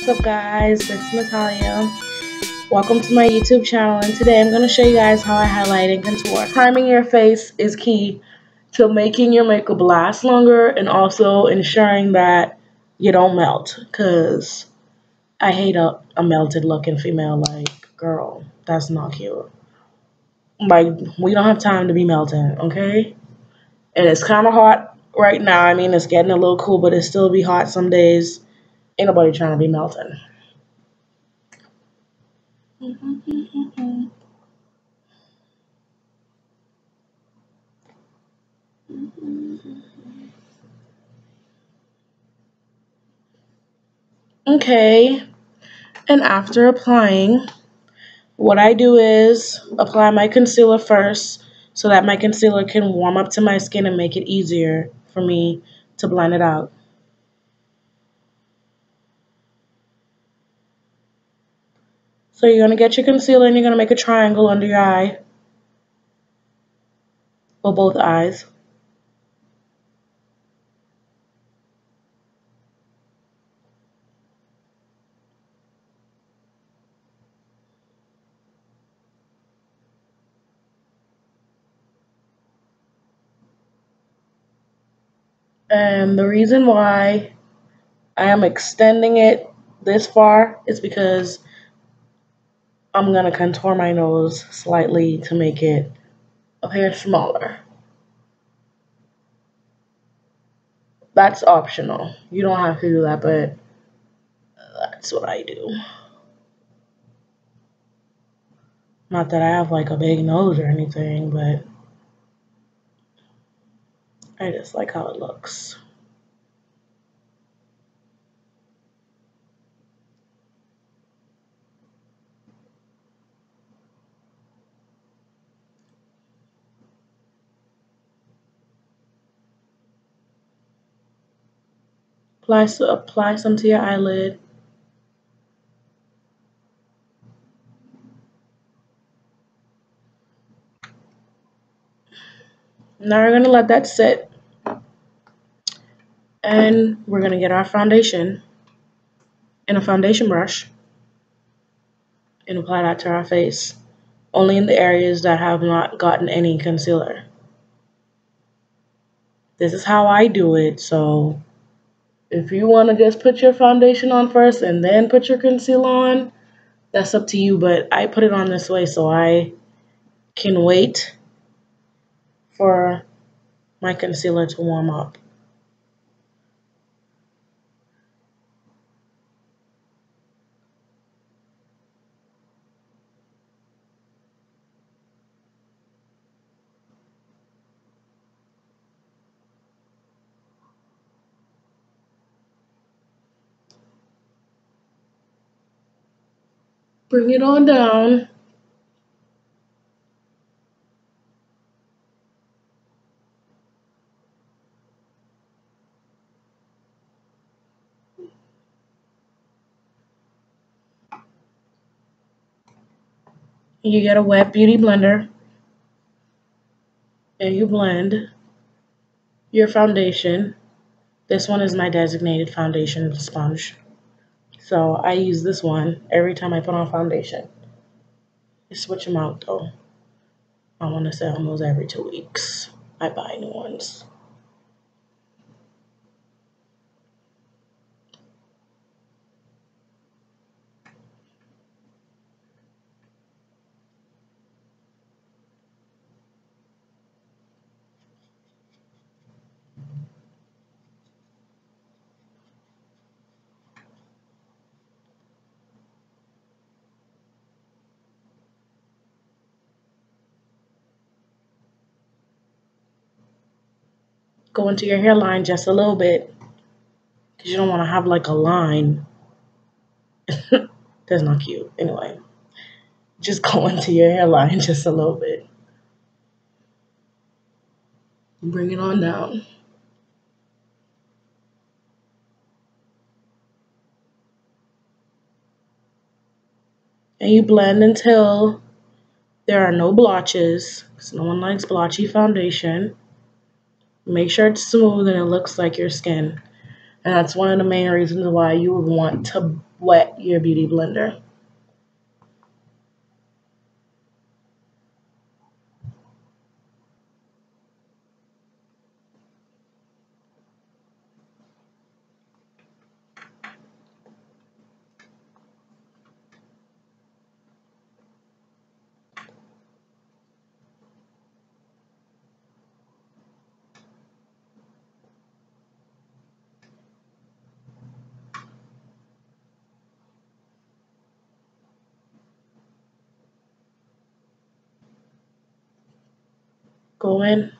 What's up guys, it's Natalia. Welcome to my YouTube channel, and today I'm going to show you guys how I highlight and contour. Priming your face is key to making your makeup last longer and also ensuring that you don't melt, because I hate a melted looking female. Like, girl, that's not cute. Like, we don't have time to be melting, okay? And it's kind of hot right now. I mean, it's getting a little cool, but it still be hot some days. Ain't nobody trying to be melting. Okay, and after applying, what I do is apply my concealer first so that my concealer can warm up to my skin and make it easier for me to blend it out. So you're going to get your concealer and you're going to make a triangle under your eye, or both eyes. And the reason why I am extending it this far is because I'm going to contour my nose slightly to make it appear smaller. That's optional. You don't have to do that, but that's what I do. Not that I have like a big nose or anything, but I just like how it looks. Apply some to your eyelid. Now we're going to let that sit. And we're going to get our foundation and a foundation brush and apply that to our face. Only in the areas that have not gotten any concealer. This is how I do it, so if you want to just put your foundation on first and then put your concealer on, that's up to you, but I put it on this way so I can wait for my concealer to warm up. Bring it on down. You get a wet beauty blender and you blend your foundation. This one is my designated foundation sponge, so I use this one every time I put on foundation. I switch them out though. I want to say almost every 2 weeks I buy new ones. Go into your hairline just a little bit, because you don't want to have like a line. That's not cute. Anyway, just go into your hairline just a little bit. Bring it on down. And you blend until there are no blotches, because no one likes blotchy foundation. Make sure it's smooth and it looks like your skin. And that's one of the main reasons why you would want to wet your beauty blender. Go in,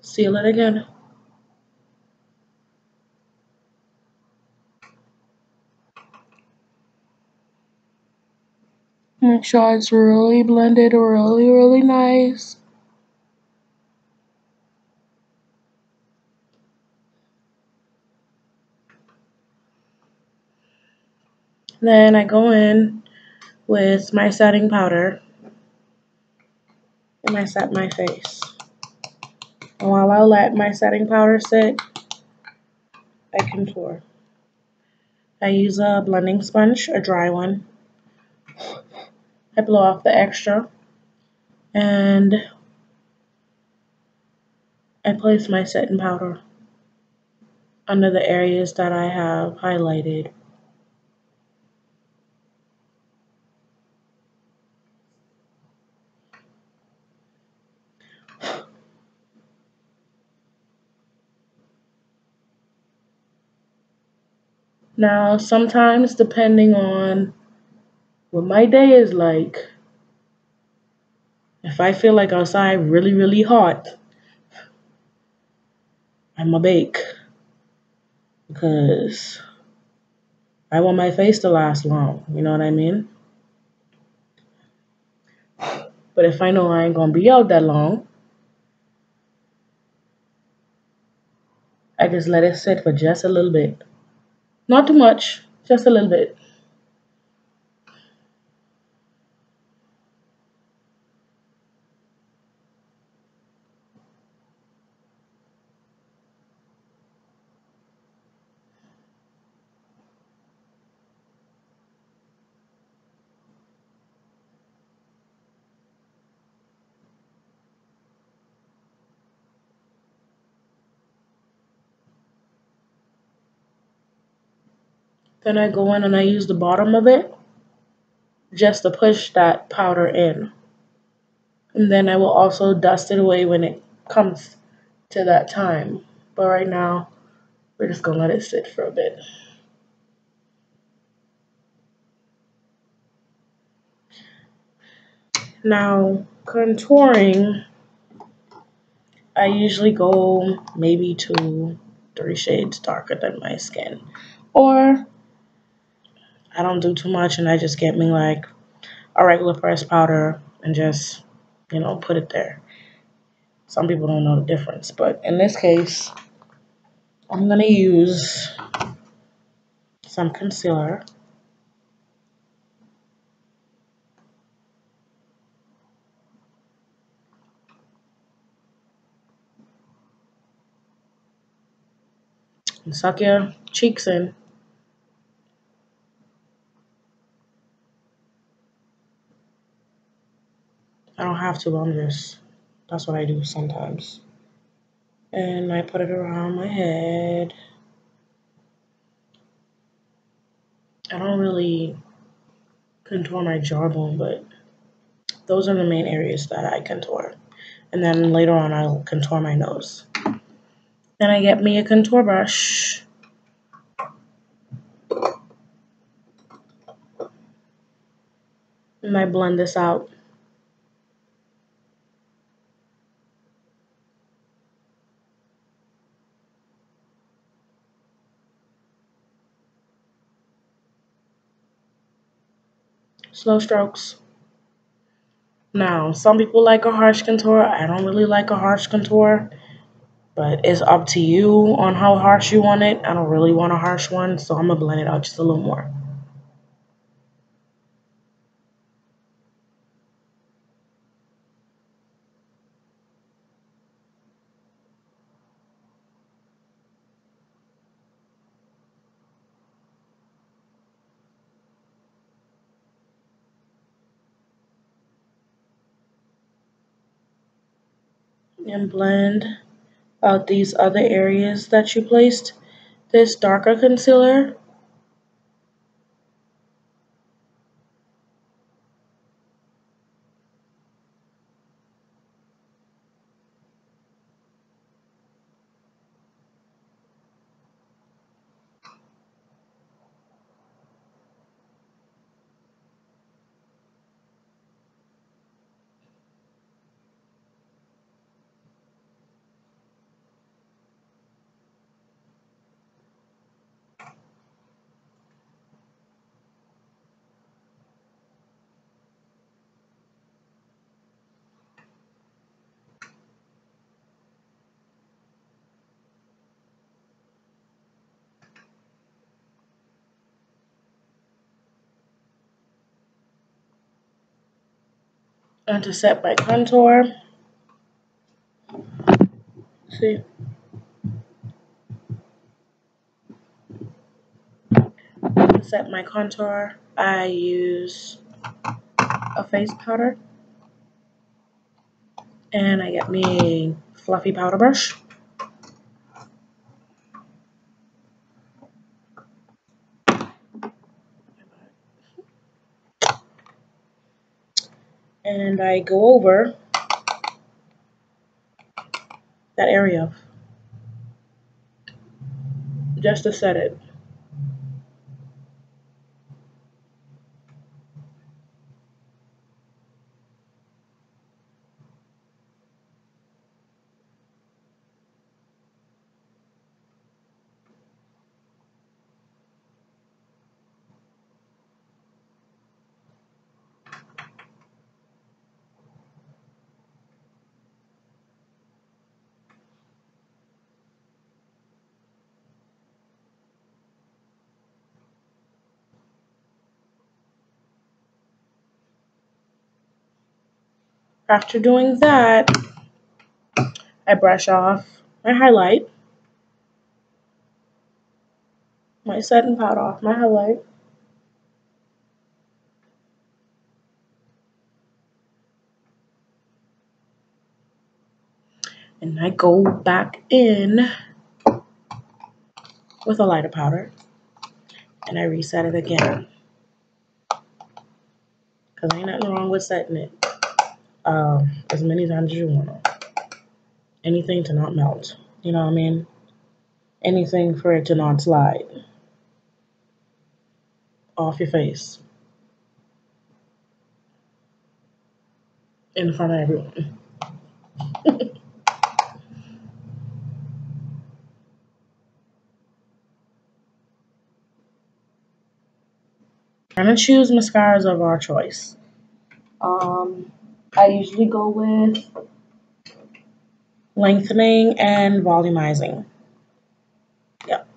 seal it again. Make sure it's really blended, really nice. Then I go in with my setting powder and I set my face. And while I let my setting powder sit, I contour. I use a blending sponge, a dry one. I blow off the extra and I place my setting powder under the areas that I have highlighted. Now, sometimes depending on what my day is like, if I feel like outside really hot, I'ma bake because I want my face to last long, you know what I mean? But if I know I ain't gonna be out that long, I just let it sit for just a little bit. Not too much, just a little bit. Then I go in and I use the bottom of it just to push that powder in. And then I will also dust it away when it comes to that time. But right now, we're just gonna let it sit for a bit. Now, contouring, I usually go maybe 2-3 shades darker than my skin. Or I don't do too much and I just get me like a regular pressed powder and just, put it there. Some people don't know the difference, but in this case, I'm gonna use some concealer. And suck your cheeks in. I don't have to, that's what I do sometimes. And I put it around my head. I don't really contour my jawbone, but those are the main areas that I contour. And then later on, I'll contour my nose. Then I get me a contour brush. And I blend this out. Slow strokes. Now, some people like a harsh contour. I don't really like a harsh contour. But it's up to you on how harsh you want it. I don't really want a harsh one, so I'm going to blend it out just a little more. and blend out these other areas that you placed this darker concealer. And to set my contour, see, to set my contour, I use a face powder, and I get me a fluffy powder brush. And I go over that area just to set it. After doing that, I brush off my highlight, my setting powder off my highlight, and I go back in with a lighter powder, and I reset it again. Because ain't nothing wrong with setting it as many times as you want to. Anything to not melt. You know what I mean? Anything for it to not slide off your face in front of everyone. I'm going to choose mascaras of our choice. I usually go with Lengthening and Volumizing. Yep.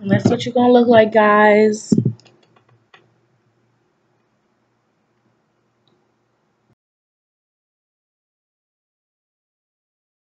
And that's what you're going to look like, guys.